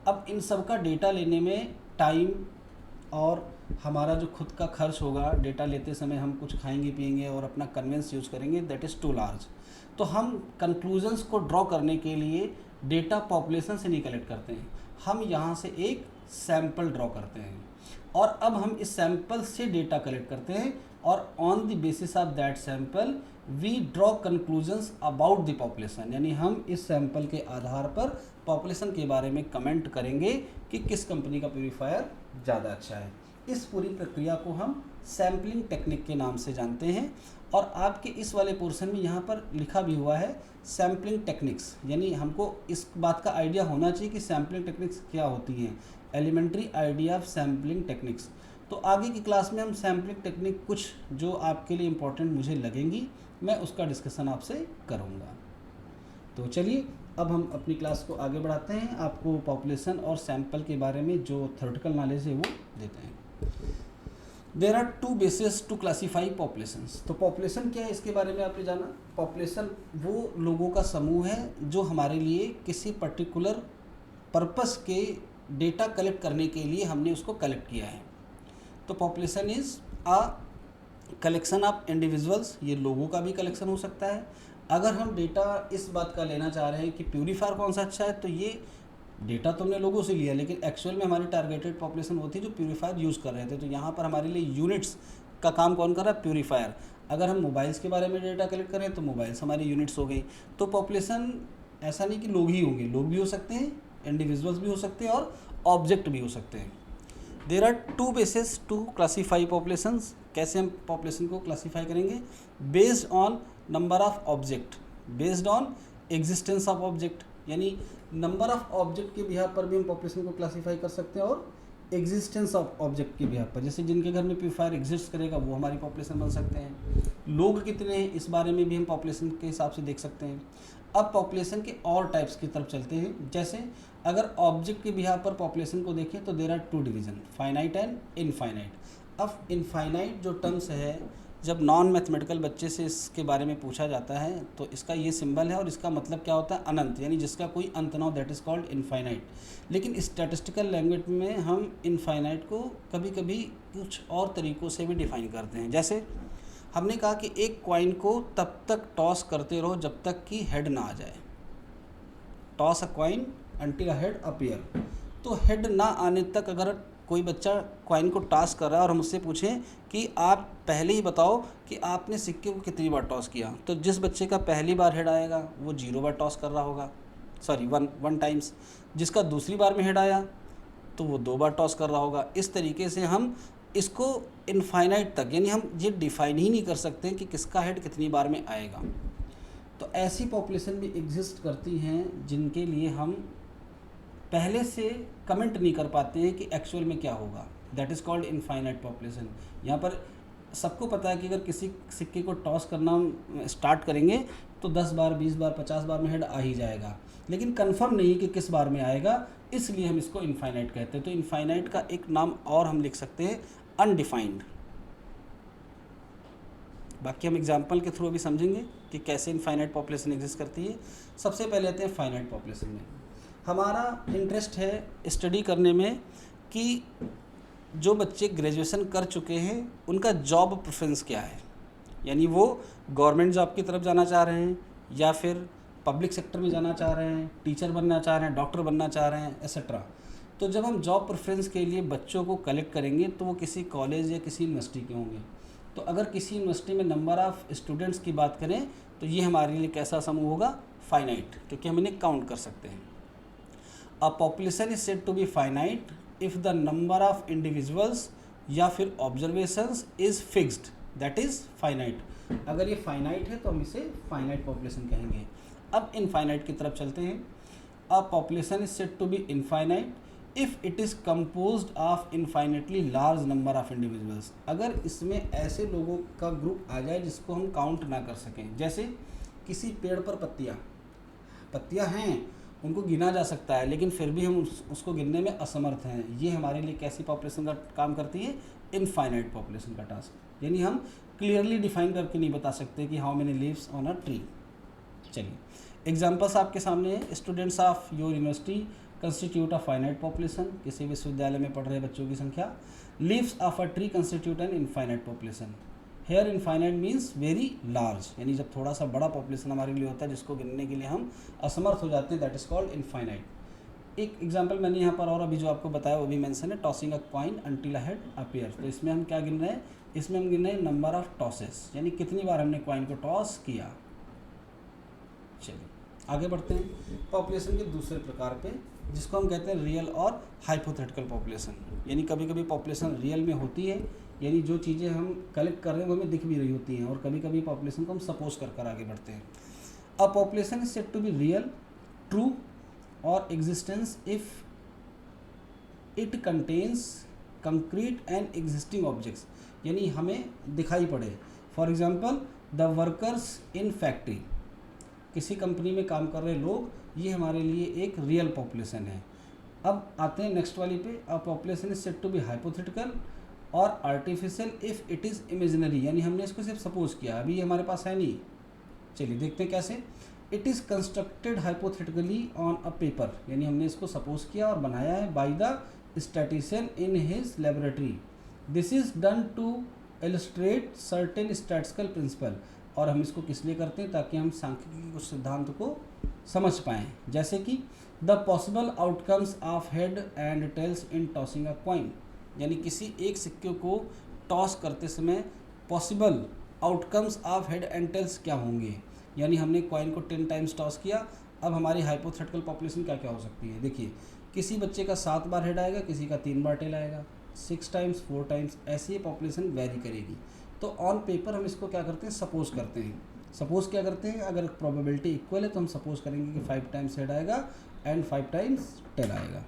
A: अब इन सब का डेटा लेने में टाइम और हमारा जो खुद का खर्च होगा, डेटा लेते समय हम कुछ खाएंगे पिएंगे और अपना कन्वेंस यूज़ करेंगे, दैट इज़ टू लार्ज। तो हम कंक्लूजन्स को ड्रॉ करने के लिए डेटा पॉपुलेशन से नहीं कलेक्ट करते हैं, हम यहाँ से एक सैंपल ड्रॉ करते हैं और अब हम इस सैंपल से डेटा कलेक्ट करते हैं और on the basis of that sample we draw conclusions about the population, यानी हम इस सैंपल के आधार पर पॉपुलेशन के बारे में कमेंट करेंगे कि किस कंपनी का प्यूरीफायर ज़्यादा अच्छा है। इस पूरी प्रक्रिया को हम सैम्पलिंग टेक्निक के नाम से जानते हैं और आपके इस वाले पोर्शन में यहाँ पर लिखा भी हुआ है सैम्पलिंग टेक्निक्स, यानी हमको इस बात का आइडिया होना चाहिए कि सैम्पलिंग टेक्निक्स क्या होती हैं, elementary idea of sampling techniques. तो आगे की क्लास में हम सैम्पलिंग टेक्निक कुछ जो आपके लिए इम्पोर्टेंट मुझे लगेंगी मैं उसका डिस्कशन आपसे करूँगा। तो चलिए अब हम अपनी क्लास को आगे बढ़ाते हैं, आपको पॉपुलेशन और सैंपल के बारे में जो थ्योरेटिकल नॉलेज है वो देते हैं। There are two basis to classify populations. तो पॉपुलेशन क्या है इसके बारे में आपने जाना। पॉपुलेशन वो लोगों का समूह है जो हमारे लिए किसी पर्टिकुलर पर्पस के डेटा कलेक्ट करने के लिए हमने उसको कलेक्ट किया है। तो population is a collection of individuals, ये लोगों का भी कलेक्शन हो सकता है। अगर हम डेटा इस बात का लेना चाह रहे हैं कि प्यूरीफायर कौन सा अच्छा है, तो ये डेटा तो हमने लोगों से लिया, लेकिन एक्चुअल में हमारी टारगेटेड पॉपुलेशन वो थी जो प्यूरीफायर यूज़ कर रहे थे। तो यहाँ पर हमारे लिए यूनिट्स का काम कौन कर रहा है, प्यूरीफायर। अगर हम मोबाइल्स के बारे में डेटा कलेक्ट करें तो मोबाइल्स हमारी यूनिट्स हो गई। तो पॉपुलेशन ऐसा नहीं कि लोग ही होंगे, लोग भी हो सकते हैं, इंडिविजुअल्स भी हो सकते हैं और ऑब्जेक्ट भी हो सकते हैं। There are two basis to classify populations. कैसे हम पॉपुलेशन को क्लासीफाई करेंगे, based on number of object, based on existence of object, यानी नंबर ऑफ ऑब्जेक्ट के बिहार पर भी हम पॉपुलेशन को क्लासीफाई कर सकते हैं और एग्जिस्टेंस ऑफ ऑब्जेक्ट के बिहार पर, जैसे जिनके घर में प्यूरीफायर एग्जिस्ट करेगा वो हमारी पॉपुलेशन बन सकते हैं। लोग कितने हैं इस बारे में भी हम पॉपुलेशन के हिसाब से देख सकते हैं। अब पॉपुलेशन के और टाइप्स की तरफ चलते हैं। जैसे अगर ऑब्जेक्ट के बिहार पर पॉपुलेशन को देखें तो there are two division, finite and infinite. अब इनफाइनाइट जो टर्म्स है, जब नॉन मैथमेटिकल बच्चे से इसके बारे में पूछा जाता है तो इसका ये सिंबल है और इसका मतलब क्या होता है, अनंत, यानी जिसका कोई अंत ना हो, दैट इज़ कॉल्ड इनफाइनाइट। लेकिन स्टैटिस्टिकल लैंग्वेज में हम इनफाइनाइट को कभी कभी कुछ और तरीक़ों से भी डिफाइन करते हैं। जैसे हमने कहा कि एक कॉइन को तब तक टॉस करते रहो जब तक कि हेड ना आ जाए, toss a coin until a head appear. तो हेड ना आने तक अगर कोई बच्चा कॉइन को टॉस कर रहा है और हम उससे पूछें कि आप पहले ही बताओ कि आपने सिक्के को कितनी बार टॉस किया, तो जिस बच्चे का पहली बार हेड आएगा वो 0 बार टॉस कर रहा होगा, सॉरी वन टाइम्स। जिसका दूसरी बार में हेड आया तो वो 2 बार टॉस कर रहा होगा। इस तरीके से हम इसको इनफाइनाइट तक, यानी हम ये डिफाइन ही नहीं कर सकते कि किसका हेड कितनी बार में आएगा। तो ऐसी पॉपुलेशन भी एग्जिस्ट करती हैं जिनके लिए हम पहले से कमेंट नहीं कर पाते हैं कि एक्चुअल में क्या होगा, that is called infinite population. यहाँ पर सबको पता है कि अगर किसी सिक्के को टॉस करना स्टार्ट करेंगे तो 10 बार 20 बार 50 बार में हेड आ ही जाएगा, लेकिन कंफर्म नहीं कि किस बार में आएगा, इसलिए हम इसको इनफाइनाइट कहते हैं। तो इनफाइनाइट का एक नाम और हम लिख सकते हैं, अनडिफाइंड। बाकी हम एग्जाम्पल के थ्रू भी समझेंगे कि कैसे इनफाइनाइट पॉपुलेशन एग्जिस्ट करती है। सबसे पहले आते हैं फाइनाइट पॉपुलेशन में। हमारा इंटरेस्ट है स्टडी करने में कि जो बच्चे ग्रेजुएशन कर चुके हैं उनका जॉब प्रेफरेंस क्या है, यानी वो गवर्नमेंट जॉब की तरफ जाना चाह रहे हैं या फिर पब्लिक सेक्टर में जाना चाह रहे हैं, टीचर बनना चाह रहे हैं, डॉक्टर बनना चाह रहे हैं, एसेट्रा। तो जब हम जॉब प्रेफरेंस के लिए बच्चों को कलेक्ट करेंगे तो वो किसी कॉलेज या किसी यूनिवर्सिटी के होंगे। तो अगर किसी यूनिवर्सिटी में नंबर ऑफ़ स्टूडेंट्स की बात करें तो ये हमारे लिए कैसा समूह होगा, फाइनाइट, क्योंकि हम इन्हें काउंट कर सकते हैं। A population is said to be finite if the number of individuals या फिर observations is fixed, that is finite. अगर ये फाइनाइट है तो हम इसे फाइनाइट पॉपुलेशन कहेंगे। अब इनफाइनाइट की तरफ चलते हैं। A population is said to be infinite if it is composed of infinitely large number of individuals. अगर इसमें ऐसे लोगों का ग्रुप आ जाए जिसको हम काउंट ना कर सकें, जैसे किसी पेड़ पर पत्तियाँ हैं, उनको गिना जा सकता है, लेकिन फिर भी हम उसको गिनने में असमर्थ हैं। ये हमारे लिए कैसी पॉपुलेशन का काम करती है? इनफाइनाइट पॉपुलेशन का टास्क। यानी हम क्लियरली डिफाइन करके नहीं बता सकते कि how many leaves on a tree. चलिए एग्जांपल्स आपके सामने है। Students of your university constitute a finite population. किसी विश्वविद्यालय में पढ़ रहे बच्चों की संख्या। Leaves of a tree constitute an infinite population. Here infinite means very large, यानी जब थोड़ा सा बड़ा पॉपुलेशन हमारे लिए होता है जिसको गिनने के लिए हम असमर्थ हो जाते हैं, दैट इज़ कॉल्ड इनफाइनाइट। एक एग्जांपल मैंने यहाँ पर और अभी जो आपको बताया वो भी मेंशन है, tossing a coin until a head appear. तो इसमें हम क्या गिन रहे हैं? इसमें हम गिन रहे हैं नंबर ऑफ टॉसेस, यानी कितनी बार हमने कॉइन को टॉस किया। चलिए आगे बढ़ते हैं पॉपुलेशन के दूसरे प्रकार पे, जिसको हम कहते हैं रियल और हाइपोथेटिकल पॉपुलेशन। यानी कभी कभी पॉपुलेशन रियल में होती है, यानी जो चीज़ें हम कलेक्ट कर रहे हैं वो हमें दिख भी रही होती हैं, और कभी कभी पॉपुलेशन को हम सपोज कर आगे बढ़ते हैं। A population is said to be real, true और existence if it contains concrete and existing objects, यानी हमें दिखाई पड़े। For example the workers in factory, किसी कंपनी में काम कर रहे लोग, ये हमारे लिए एक रियल पॉपुलेशन है। अब आते हैं नेक्स्ट वाली पे। A population is said to be hypothetical और artificial if it is imaginary, यानी हमने इसको सिर्फ सपोज किया, अभी हमारे पास है नहीं। चलिए देखते हैं कैसे। It is constructed hypothetically on a paper, यानी हमने इसको सपोज किया और बनाया है by the statistician in his laboratory. This is done to illustrate certain statistical principle, और हम इसको किस लिए करते हैं? ताकि हम सांख्यिकी के कुछ सिद्धांत को समझ पाएँ, जैसे कि the possible outcomes of head and tails in tossing a coin, यानी किसी एक सिक्के को टॉस करते समय possible outcomes of head and tails क्या होंगे। यानी हमने कॉइन को 10 टाइम्स टॉस किया, अब हमारी हाइपोथेटिकल पॉपुलेशन क्या क्या हो सकती है? देखिए किसी बच्चे का 7 बार हेड आएगा, किसी का 3 बार टेल आएगा, 6 टाइम्स 4 टाइम्स, ऐसी ये पॉपुलेशन वेरी करेगी। तो ऑन पेपर हम इसको क्या करते हैं? सपोज करते हैं। सपोज क्या करते हैं? अगर प्रोबेबिलिटी इक्वल है तो हम सपोज करेंगे कि 5 टाइम्स हेड आएगा एंड 5 टाइम्स टेल आएगा।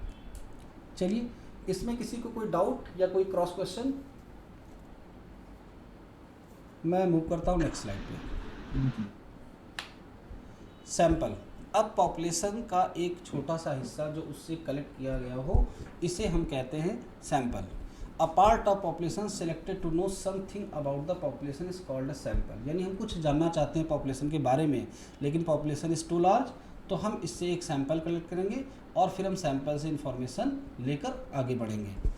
A: चलिए इसमें किसी को कोई डाउट या कोई क्रॉस क्वेश्चन? मैं मूव करता हूँ नेक्स्ट स्लाइड पे। सैंपल। अब पॉपुलेशन का एक छोटा सा हिस्सा जो उससे कलेक्ट किया गया हो, इसे हम कहते हैं sample. A part of population selected to know something about the population is called a sample, यानी हम कुछ जानना चाहते हैं पॉपुलेशन के बारे में, लेकिन पॉपुलेशन इज टू लार्ज, तो हम इससे एक सैंपल कलेक्ट करेंगे और फिर हम सैंपल से इंफॉर्मेशन लेकर आगे बढ़ेंगे।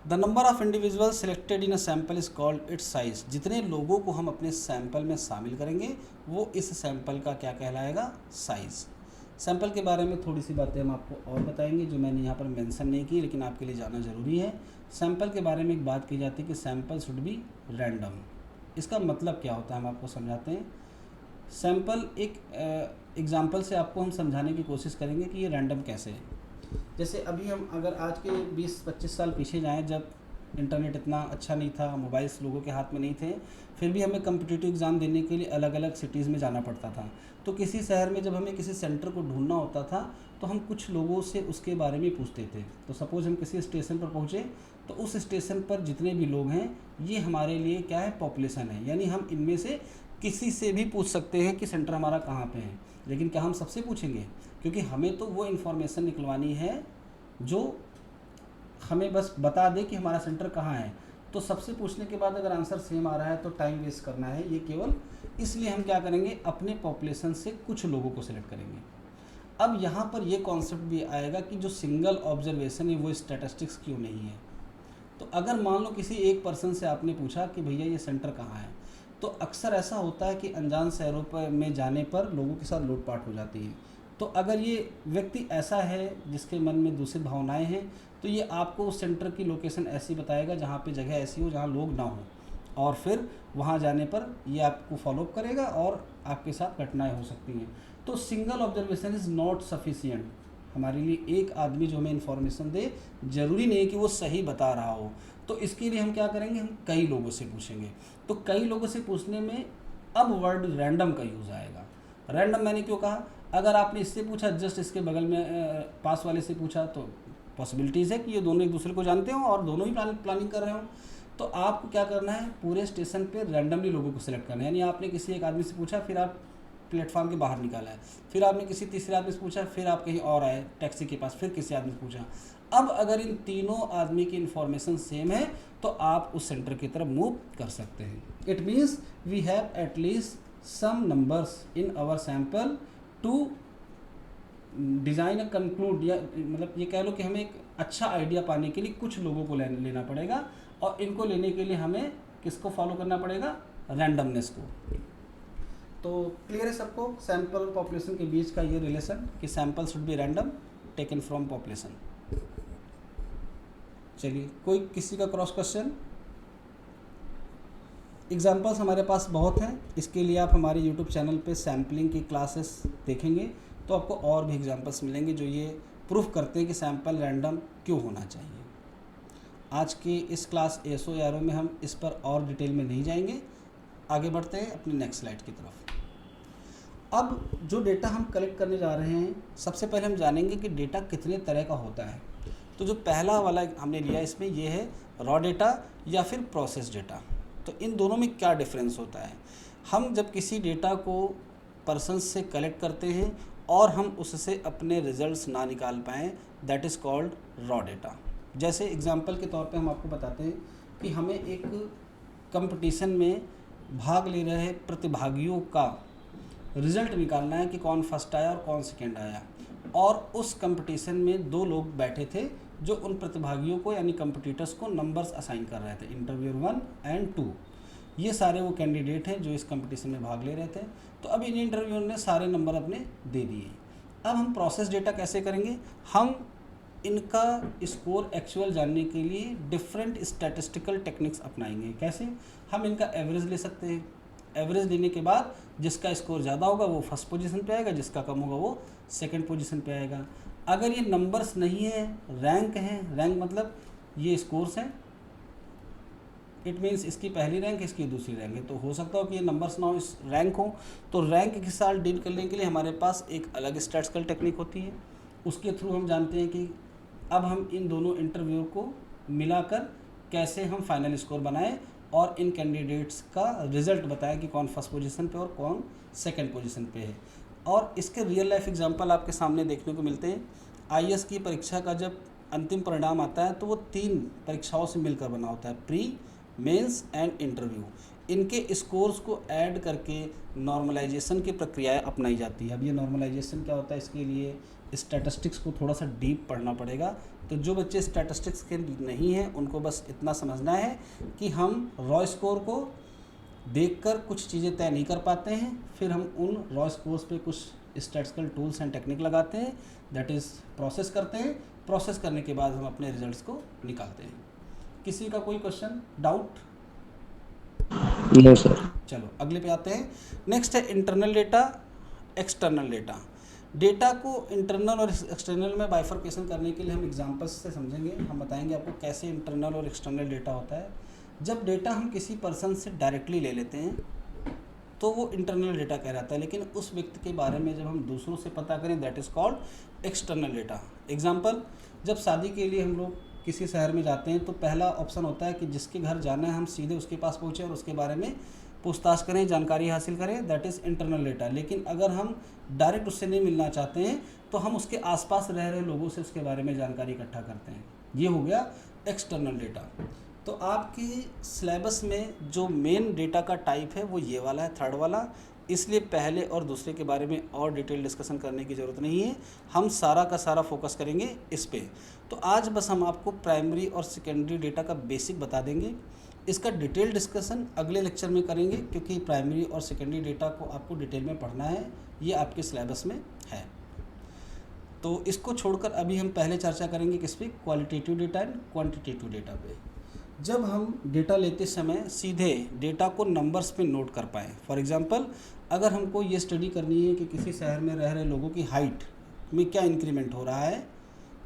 A: The number of individual selected in a sample is called its size. जितने लोगों को हम अपने सैंपल में शामिल करेंगे वो इस सैंपल का क्या कहलाएगा? साइज़। सैंपल के बारे में थोड़ी सी बातें हम आपको और बताएंगे जो मैंने यहाँ पर मेंशन नहीं की, लेकिन आपके लिए जाना ज़रूरी है। सैंपल के बारे में एक बात की जाती है कि सैंपल शुड बी रैंडम। इसका मतलब क्या होता है हम आपको समझाते हैं। सैंपल एक एग्जांपल से आपको हम समझाने की कोशिश करेंगे कि ये रैंडम कैसे है। जैसे अभी हम अगर आज के 20-25 साल पीछे जाएं, जब इंटरनेट इतना अच्छा नहीं था, मोबाइल्स लोगों के हाथ में नहीं थे, फिर भी हमें कम्पिटिटिव एग्ज़ाम देने के लिए अलग अलग सिटीज़ में जाना पड़ता था। तो किसी शहर में जब हमें किसी सेंटर को ढूंढना होता था तो हम कुछ लोगों से उसके बारे में पूछते थे। तो सपोज़ हम किसी स्टेशन पर पहुँचे तो उस स्टेशन पर जितने भी लोग हैं ये हमारे लिए क्या है? पॉपुलेशन है। यानी हम इनमें से किसी से भी पूछ सकते हैं कि सेंटर हमारा कहाँ पे है, लेकिन क्या हम सबसे पूछेंगे? क्योंकि हमें तो वो इन्फॉर्मेशन निकलवानी है जो हमें बस बता दे कि हमारा सेंटर कहाँ है। तो सबसे पूछने के बाद अगर आंसर सेम आ रहा है तो टाइम वेस्ट करना है ये केवल, इसलिए हम क्या करेंगे? अपने पॉपुलेशन से कुछ लोगों को सिलेक्ट करेंगे। अब यहाँ पर ये कॉन्सेप्ट भी आएगा कि जो सिंगल ऑब्जर्वेशन है वो स्टैटिस्टिक्स क्यों नहीं है। तो अगर मान लो किसी एक पर्सन से आपने पूछा कि भैया ये सेंटर कहाँ है, तो अक्सर ऐसा होता है कि अनजान शहरों पर में जाने पर लोगों के साथ लूटपाट हो जाती है। तो अगर ये व्यक्ति ऐसा है जिसके मन में दूषित भावनाएं हैं, तो ये आपको उस सेंटर की लोकेशन ऐसी बताएगा जहाँ पे जगह ऐसी हो जहाँ लोग ना हो, और फिर वहाँ जाने पर ये आपको फॉलोअप करेगा और आपके साथ घटनाएं हो सकती हैं। तो single observation is not sufficient. हमारे लिए एक आदमी जो हमें इन्फॉर्मेशन दे, ज़रूरी नहीं है कि वो सही बता रहा हो। तो इसके लिए हम क्या करेंगे? हम कई लोगों से पूछेंगे। तो कई लोगों से पूछने में अब वर्ड रैंडम का यूज़ आएगा। रैंडम मैंने क्यों कहा? अगर आपने इससे पूछा, जस्ट इसके बगल में पास वाले से पूछा, तो पॉसिबिलिटीज़ है कि ये दोनों एक दूसरे को जानते हो और दोनों ही प्लानिंग कर रहे हो। तो आपको क्या करना है, पूरे स्टेशन पे रैंडमली लोगों को सिलेक्ट करना है। यानी आपने किसी एक आदमी से पूछा, फिर आप प्लेटफॉर्म के बाहर निकाला है, फिर आपने किसी तीसरे आदमी से पूछा, फिर आप कहीं और आए टैक्सी के पास, फिर किसी आदमी से पूछा। अब अगर इन तीनों आदमी की इन्फॉर्मेशन सेम है तो आप उस सेंटर की तरफ मूव कर सकते हैं। It means we have at least some numbers in our sample to design a conclude, या मतलब ये कह लो कि हमें एक अच्छा आइडिया पाने के लिए कुछ लोगों को लेना पड़ेगा, और इनको लेने के लिए हमें किसको फॉलो करना पड़ेगा, रैंडमनेस को। तो क्लियर है सबको सैंपल पॉपुलेशन के बीच का ये रिलेशन कि sample should be random taken from population. चलिए, कोई किसी का क्रॉस क्वेश्चन? एग्जाम्पल्स हमारे पास बहुत हैं, इसके लिए आप हमारे यूट्यूब चैनल पे सैम्पलिंग की क्लासेस देखेंगे तो आपको और भी एग्जाम्पल्स मिलेंगे जो ये प्रूफ करते हैं कि सैंपल रैंडम क्यों होना चाहिए। आज की इस क्लास एसओ यारो में हम इस पर और डिटेल में नहीं जाएंगे, आगे बढ़ते हैं अपनी नेक्स्ट स्लाइड की तरफ। अब जो डेटा हम कलेक्ट करने जा रहे हैं, सबसे पहले हम जानेंगे कि डेटा कितने तरह का होता है। तो जो पहला वाला हमने लिया इसमें ये है रॉ डेटा या फिर प्रोसेस डेटा। तो इन दोनों में क्या डिफरेंस होता है? हम जब किसी डेटा को पर्सन से कलेक्ट करते हैं और हम उससे अपने रिजल्ट्स ना निकाल पाएँ, that is called raw data. जैसे एग्जांपल के तौर पे हम आपको बताते हैं कि हमें एक कंपटीशन में भाग ले रहे प्रतिभागियों का रिज़ल्ट निकालना है कि कौन फर्स्ट आया और कौन सेकेंड आया, और उस कंपटीशन में दो लोग बैठे थे जो उन प्रतिभागियों को यानी कंपटीटर्स को नंबर्स असाइन कर रहे थे, इंटरव्यूअर 1 एंड 2। ये सारे वो कैंडिडेट हैं जो इस कंपटीशन में भाग ले रहे थे। तो अब इन इंटरव्यूअर ने सारे नंबर अपने दे दिए। अब हम प्रोसेस डेटा कैसे करेंगे? हम इनका स्कोर एक्चुअल जानने के लिए डिफरेंट स्टैटिस्टिकल टेक्निक्स अपनाएंगे। कैसे? हम इनका एवरेज ले सकते हैं। एवरेज लेने के बाद जिसका स्कोर ज़्यादा होगा वो फर्स्ट पोजीशन पे आएगा, जिसका कम होगा वो सेकंड पोजीशन पे आएगा। अगर ये नंबर्स नहीं है, रैंक हैं, रैंक मतलब ये स्कोर्स हैं, इट मीन्स इसकी पहली रैंक इसकी दूसरी रैंक है, तो हो सकता हो कि ये नंबर्स ना हो, इस रैंक हो। तो रैंक के साथ डील करने के लिए हमारे पास एक अलग स्टैटिस्टिकल टेक्निक होती है। उसके थ्रू हम जानते हैं कि अब हम इन दोनों इंटरव्यू को मिलाकर कैसे हम फाइनल स्कोर बनाएं और इन कैंडिडेट्स का रिज़ल्ट बताएं कि कौन फर्स्ट पोजीशन पे और कौन सेकंड पोजीशन पे है। और इसके रियल लाइफ एग्जांपल आपके सामने देखने को मिलते हैं। आईएएस की परीक्षा का जब अंतिम परिणाम आता है तो वो 3 परीक्षाओं से मिलकर बना होता है, प्री, मेंस एंड इंटरव्यू। इनके स्कोर्स को ऐड करके नॉर्मलाइजेशन की प्रक्रियाएं अपनाई जाती है। अब ये नॉर्मलाइजेशन क्या होता है, इसके लिए स्टैटिस्टिक्स को थोड़ा सा डीप पढ़ना पड़ेगा। तो जो बच्चे स्टैटिस्टिक्स के नहीं हैं उनको बस इतना समझना है कि हम रॉ स्कोर को देखकर कुछ चीज़ें तय नहीं कर पाते हैं, फिर हम उन रॉ स्कोर्स पे कुछ स्टैटिस्टिकल टूल्स एंड टेक्निक लगाते हैं, दैट इज़ प्रोसेस करते हैं। प्रोसेस करने के बाद हम अपने रिजल्ट्स को निकालते हैं। किसी का कोई क्वेश्चन, डाउट?
B: No sir.
A: चलो अगले पे आते हैं। नेक्स्ट है internal data, external data. Data को इंटरनल और एक्सटर्नल में बाइफर्केशन करने के लिए हम एग्जांपल्स से समझेंगे। हम बताएंगे आपको कैसे इंटरनल और एक्सटर्नल डेटा होता है। जब डेटा हम किसी पर्सन से डायरेक्टली ले लेते हैं तो वो इंटरनल डेटा कहलाता है, लेकिन उस व्यक्ति के बारे में जब हम दूसरों से पता करें that is called external data. Example, जब शादी के लिए हम लोग किसी शहर में जाते हैं तो पहला ऑप्शन होता है कि जिसके घर जाना है हम सीधे उसके पास पहुँचें और उसके बारे में पूछताछ करें, जानकारी हासिल करें, दैट इज़ इंटरनल डेटा। लेकिन अगर हम डायरेक्ट उससे नहीं मिलना चाहते हैं तो हम उसके आसपास रह रहे लोगों से उसके बारे में जानकारी इकट्ठा करते हैं। ये हो गया एक्सटर्नल डेटा। तो आपके सिलेबस में जो मेन डेटा का टाइप है वो ये वाला है, थर्ड वाला, इसलिए पहले और दूसरे के बारे में और डिटेल डिस्कशन करने की ज़रूरत नहीं है। हम सारा का सारा फोकस करेंगे इस पे। तो आज बस हम आपको प्राइमरी और सेकेंडरी डेटा का बेसिक बता देंगे। इसका डिटेल डिस्कशन अगले लेक्चर में करेंगे क्योंकि प्राइमरी और सेकेंडरी डेटा को आपको डिटेल में पढ़ना है, ये आपके सिलेबस में है। तो इसको छोड़कर अभी हम पहले चर्चा करेंगे किस पे, qualitative data and quantitative data पे। जब हम डेटा लेते समय सीधे डेटा को नंबर्स पे नोट कर पाएँ। फॉर एग्जांपल, अगर हमको ये स्टडी करनी है कि किसी शहर में रह रहे लोगों की हाइट में क्या इंक्रीमेंट हो रहा है,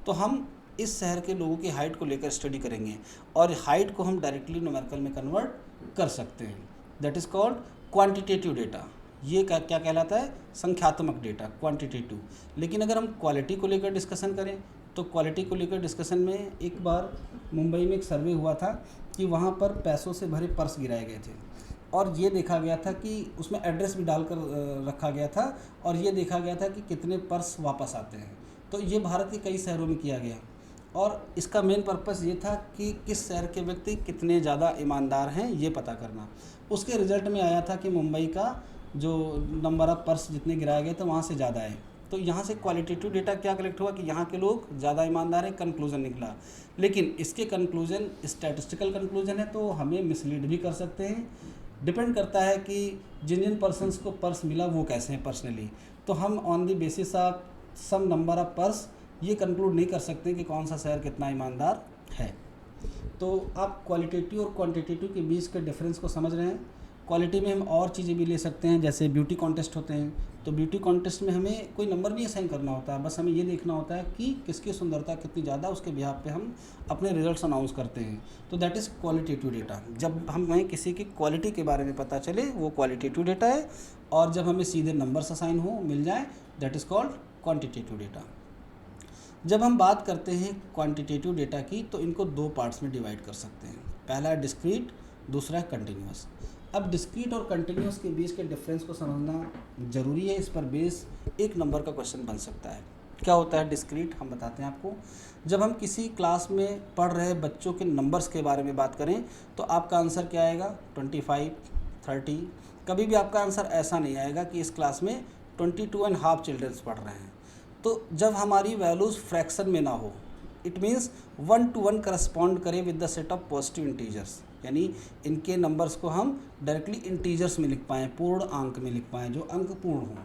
A: तो हम इस शहर के लोगों की हाइट को लेकर स्टडी करेंगे और हाइट को हम डायरेक्टली न्यूमेरिकल में कन्वर्ट कर सकते हैं। That is called quantitative data. ये क्या क्या कहलाता है, संख्यात्मक डेटा, क्वांटिटेटिव। लेकिन अगर हम क्वालिटी को लेकर डिस्कशन करें तो क्वालिटी को लेकर डिस्कशन में एक बार मुंबई में एक सर्वे हुआ था कि वहाँ पर पैसों से भरे पर्स गिराए गए थे और ये देखा गया था कि उसमें एड्रेस भी डालकर रखा गया था और ये देखा गया था कि कितने पर्स वापस आते हैं। तो ये भारत के कई शहरों में किया गया और इसका मेन पर्पस ये था कि किस शहर के व्यक्ति कितने ज़्यादा ईमानदार हैं ये पता करना। उसके रिज़ल्ट में आया था कि मुंबई का जो नंबर ऑफ़ पर्स जितने गिराए गए थे वहाँ से ज़्यादा है। तो यहाँ से क्वालिटेटिव डेटा क्या कलेक्ट हुआ कि यहाँ के लोग ज़्यादा ईमानदार हैं, कंक्लूज़न निकला। लेकिन इसके कंक्लूज़न स्टैटिस्टिकल कंक्लूज़न है तो हमें मिसलीड भी कर सकते हैं। डिपेंड करता है कि जिन जिन पर्सनस को पर्स मिला वो कैसे हैं पर्सनली। तो हम on the basis of some number of पर्स ये कंक्लूड नहीं कर सकते कि कौन सा शहर कितना ईमानदार है। तो आप क्वालिटेटिव और क्वांटिटेटिव के बीच के डिफरेंस को समझ रहे हैं। क्वालिटी में हम और चीज़ें भी ले सकते हैं, जैसे ब्यूटी कॉन्टेस्ट होते हैं। तो ब्यूटी कॉन्टेस्ट में हमें कोई नंबर नहीं असाइन करना होता है, बस हमें ये देखना होता है कि किसकी सुंदरता कितनी ज़्यादा, उसके बिहाफ पे हम अपने रिजल्ट्स अनाउंस करते हैं। तो दैट इज़ क्वालिटेटिव डेटा। जब हमें किसी की क्वालिटी के बारे में पता चले वो क्वालिटेटिव डेटा है, और जब हमें सीधे नंबर्स असाइन हो मिल जाए that is called quantitative data. जब हम बात करते हैं क्वांटिटेटिव डेटा की तो इनको दो पार्ट्स में डिवाइड कर सकते हैं। पहला है डिस्क्रीट, दूसरा है कंटिन्यूस। अब डिस्क्रीट और कंटिन्यूस के बीच के डिफरेंस को समझना ज़रूरी है, इस पर बेस एक नंबर का क्वेश्चन बन सकता है। क्या होता है डिस्क्रीट, हम बताते हैं आपको। जब हम किसी क्लास में पढ़ रहे बच्चों के नंबर्स के बारे में बात करें तो आपका आंसर क्या आएगा, 25, 30। कभी भी आपका आंसर ऐसा नहीं आएगा कि इस क्लास में 22.5 चिल्ड्रंस पढ़ रहे हैं। तो जब हमारी वैल्यूज़ फ्रैक्शन में ना हो, इट मीन्स 1 to 1 करस्पॉन्ड करे with the set of positive integers, यानी इनके नंबर्स को हम डायरेक्टली इंटीजर्स में लिख पाएँ, पूर्ण अंक में लिख पाएँ, जो अंक पूर्ण हों,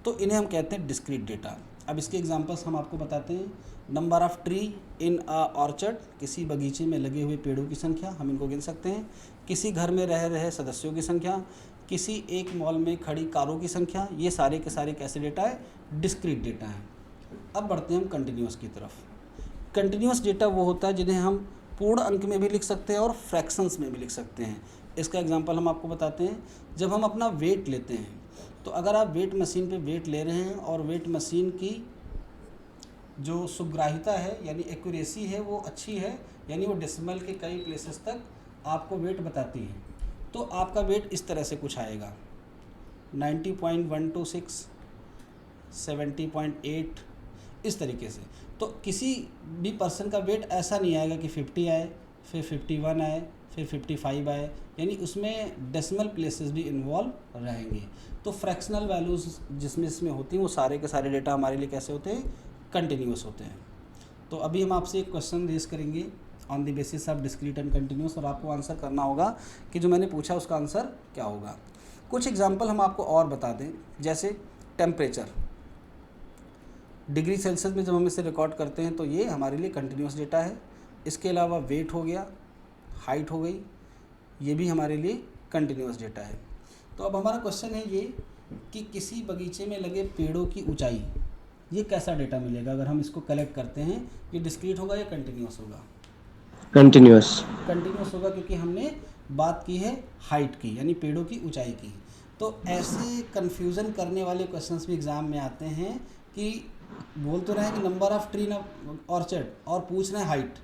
A: तो इन्हें हम कहते हैं डिस्क्रीट डेटा। अब इसके एग्जांपल्स हम आपको बताते हैं। Number of tree in a orchard, किसी बगीचे में लगे हुए पेड़ों की संख्या, हम इनको गिन सकते हैं। किसी घर में रह रहे सदस्यों की संख्या, किसी एक मॉल में खड़ी कारों की संख्या, ये सारे के सारे कैसे डेटा है, डिस्क्रीट डेटा है। अब बढ़ते हैं हम कंटिन्यूस की तरफ। कंटिन्यूस डेटा वो होता है जिन्हें हम पूर्ण अंक में भी लिख सकते हैं और फ्रैक्शंस में भी लिख सकते हैं। इसका एग्जांपल हम आपको बताते हैं। जब हम अपना वेट लेते हैं तो अगर आप वेट मशीन पे वेट ले रहे हैं और वेट मशीन की जो सुग्राहिता है यानी एक्यूरेसी है वो अच्छी है, यानी वो डेसिमल के कई प्लेसेस तक आपको वेट बताती है, तो आपका वेट इस तरह से कुछ आएगा, 90.126, 70.8, इस तरीके से। तो किसी भी पर्सन का वेट ऐसा नहीं आएगा कि 50 आए, फिर 51 आए, फिर 55 आए, यानी उसमें डेसिमल प्लेसेस भी इन्वॉल्व रहेंगे। तो फ्रैक्शनल वैल्यूज़ जिसमें इसमें होती हैं वो सारे के सारे डेटा हमारे लिए कैसे होते हैं, कंटिन्यूस होते हैं। तो अभी हम आपसे एक क्वेश्चन रेज करेंगे on the basis of discrete and continuous, और आपको आंसर करना होगा कि जो मैंने पूछा उसका आंसर क्या होगा। कुछ एग्जांपल हम आपको और बता दें, जैसे टेम्परेचर डिग्री सेल्सियस में जब हम इसे रिकॉर्ड करते हैं तो ये हमारे लिए कंटिन्यूस डेटा है। इसके अलावा वेट हो गया, हाइट हो गई, ये भी हमारे लिए कंटिन्यूस डेटा है। तो अब हमारा क्वेश्चन है ये कि किसी बगीचे में लगे पेड़ों की ऊंचाई, ये कैसा डेटा मिलेगा अगर हम इसको कलेक्ट करते हैं, ये डिस्क्रीट होगा या कंटिन्यूस होगा?
B: कंटिन्यूस।
A: कंटिन्यूस होगा, क्योंकि हमने बात की है हाइट की, यानी पेड़ों की ऊंचाई की। तो ऐसे कन्फ्यूज़न करने वाले क्वेश्चंस भी एग्ज़ाम में आते हैं कि बोल तो रहे हैं कि नंबर ऑफ़ ट्री न ऑर्चर्ड और पूछ रहे हैं हाइट,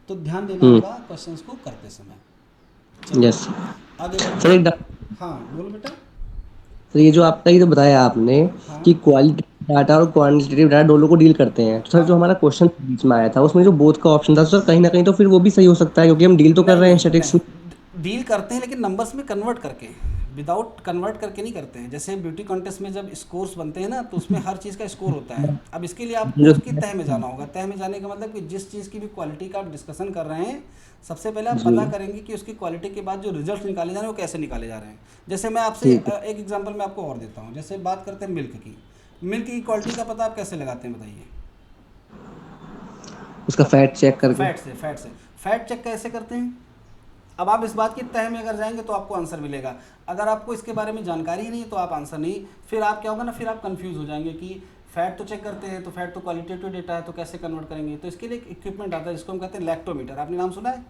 A: तो ध्यान देना होगा क्वेश्चंस को करते समय।
B: यस
A: आगे
B: सर,
A: बढ़ते
B: एक
A: हैं। हाँ बोलो बेटा।
B: सर, ये जो आपका ये तो बताया आपने
A: हाँ
B: कि क्वालिटी डाटा और क्वांटिटेटिव डाटा दोनों को डील करते हैं, तो सर जो
A: हाँ।
B: हमारा क्वेश्चन बीच में आया था उसमें जो बोथ का ऑप्शन था, तो सर कहीं ना कहीं तो फिर वो भी सही हो सकता है, क्योंकि हम डील तो कर
A: नहीं
B: रहे हैं
A: नहीं
B: स्टैटिस्टिक्स में।
A: नहीं, डील करते हैं लेकिन नंबर्स में कन्वर्ट करके, विदाउट कन्वर्ट करके नहीं करते हैं। जैसे ब्यूटी कॉन्टेस्ट में जब स्कोर्स बनते हैं ना तो उसमें हर चीज़ का स्कोर होता है। अब इसके लिए आपको
B: जो
A: उसकी तह में जाना होगा। तह में जाने का मतलब कि जिस चीज़ की भी क्वालिटी का आप डिस्कशन कर रहे हैं, सबसे पहले आप
B: जी
A: पता करेंगे कि उसकी क्वालिटी के बाद जो रिजल्ट निकाले जा रहे हैं वो कैसे निकाले जा रहे हैं। जैसे मैं आपसे
B: ठीक है,
A: एक एग्जाम्पल मैं आपको और देता हूँ। जैसे बात करते हैं मिल्क की। मिल्क की क्वालिटी का पता आप कैसे लगाते हैं बताइए?
B: उसका फैट चेक करके।
A: फैट चेक कैसे करते हैं? अब आप इस बात की तह में अगर जाएंगे तो आपको आंसर मिलेगा। अगर आपको इसके बारे में जानकारी ही नहीं है तो आप आंसर नहीं, फिर आप क्या होगा ना, फिर आप कंफ्यूज हो जाएंगे कि फैट तो चेक करते हैं, तो फैट तो क्वालिटेटिव डेटा है, तो कैसे कन्वर्ट करेंगे। तो इसके लिए एक इक्विपमेंट आता है जिसको हम कहते हैं लैक्टोमीटर। आपने नाम सुना है?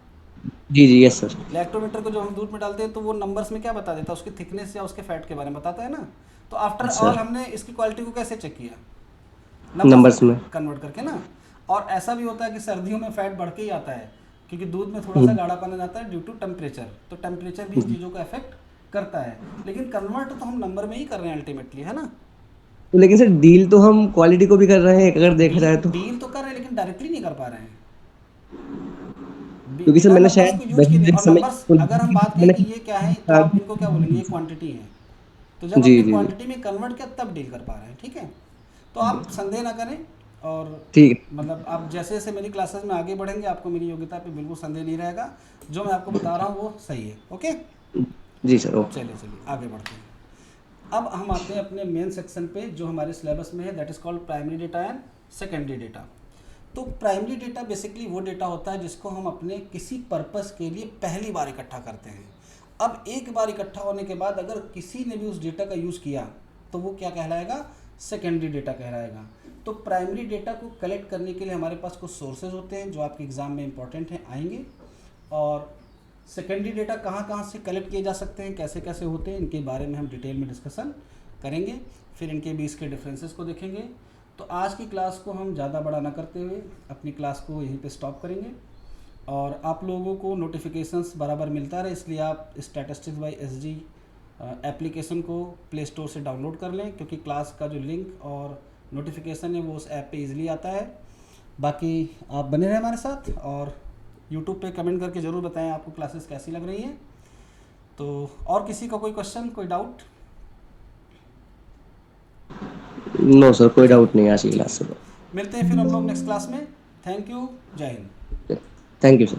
B: जी जी, यस सर।
A: लैक्टोमीटर को जो हम दूध में डालते हैं तो वो नंबर्स में क्या बता देता है, उसकी थिकनेस या उसके फैट के बारे में बताता है ना। तो आफ्टर
B: यस
A: ऑल
B: सर।
A: हमने इसकी क्वालिटी को कैसे चेक किया, नंबर्स में
B: नंबर्स में।
A: कन्वर्ट करके ना। और ऐसा भी होता है कि सर्दियों में फैट बढ़ के ही आता है, क्योंकि दूध में थोड़ा सा
B: हम्म,
A: गाढ़ापन आ जाता है ड्यू टू टेम्परेचर, तो टेम्परेचर भी इन
B: हम्म।
A: चीज़ों को अफेक्ट करता है। लेकिन कन्वर्ट तो हम नंबर में ही कर रहे हैं अल्टीमेटली, है ना।
B: तो लेकिन सर डील तो हम क्वालिटी को भी कर रहे हैं अगर देखा जाए
A: डील
B: तो।
A: डील तो कर रहे हैं लेकिन डायरेक्टली नहीं कर पा रहे हैं,
B: क्योंकि सर
A: बिना
B: मैंने
A: नंबर्स को
B: शायद
A: यूज किए।
B: वही
A: और
B: समय
A: नंबर्स अगर हम बात करें
B: मैंने
A: कि ये क्या है तो आप इनको क्या बोलेंगे, ये क्वांटिटी है। तो जब
B: जी
A: हमने
B: जी जी।
A: क्वांटिटी में कन्वर्ट किया तब डील कर पा रहे हैं, ठीक है। तो आप संदेह ना करें। और
B: ठीक
A: मतलब आप जैसे जैसे मेरी क्लासेस में आगे बढ़ेंगे आपको मेरी योग्यता पे बिल्कुल संदेह नहीं रहेगा। जो मैं आपको बता रहा हूँ वो सही है, ओके।
B: है। जी सर, ओके।
A: चलिए चलिए आगे बढ़ते हैं। अब हम आते हैं अपने मेन सेक्शन पे जो हमारे सिलेबस में है, that is called primary data and secondary data. तो प्राइमरी डेटा बेसिकली वो डेटा होता है जिसको हम अपने किसी पर्पस के लिए पहली बार इकट्ठा करते हैं। अब एक बार इकट्ठा होने के बाद अगर किसी ने भी उस डेटा का यूज़ किया तो वो क्या कहलाएगा, सेकेंडरी डेटा कहलाएगा। तो प्राइमरी डेटा को कलेक्ट करने के लिए हमारे पास कुछ सोर्सेज होते हैं जो आपके एग्ज़ाम में इंपॉर्टेंट हैं, आएंगे। और सेकेंडरी डेटा कहाँ कहाँ से कलेक्ट किए जा सकते हैं, कैसे कैसे होते हैं, इनके बारे में हम डिटेल में डिस्कशन करेंगे। फिर इनके बीच के डिफरेंसेस को देखेंगे। तो आज की क्लास को हम ज़्यादा बड़ा ना करते हुए अपनी क्लास को यहीं पे स्टॉप करेंगे। और आप लोगों को नोटिफिकेशंस बराबर मिलता रहे इसलिए आप स्टैटिस्टिक्स बाय एसजी एप्लीकेशन को प्ले स्टोर से डाउनलोड कर लें, क्योंकि क्लास का जो लिंक और नोटिफिकेशन है वो उस ऐप पे इजीली आता है। बाकी आप बने रहें हमारे साथ और यूट्यूब पे कमेंट करके ज़रूर बताएं आपको क्लासेस कैसी लग रही हैं। तो और किसी का कोई क्वेश्चन, कोई डाउट?
B: नो सर, कोई
A: चलिए
B: डाउट नहीं है आज की
A: ठीक
B: क्लास
A: है,
B: से।
A: मिलते हैं फिर हम लोग नेक्स्ट क्लास में। थैंक यू, जय हिंद।
B: Thank you sir.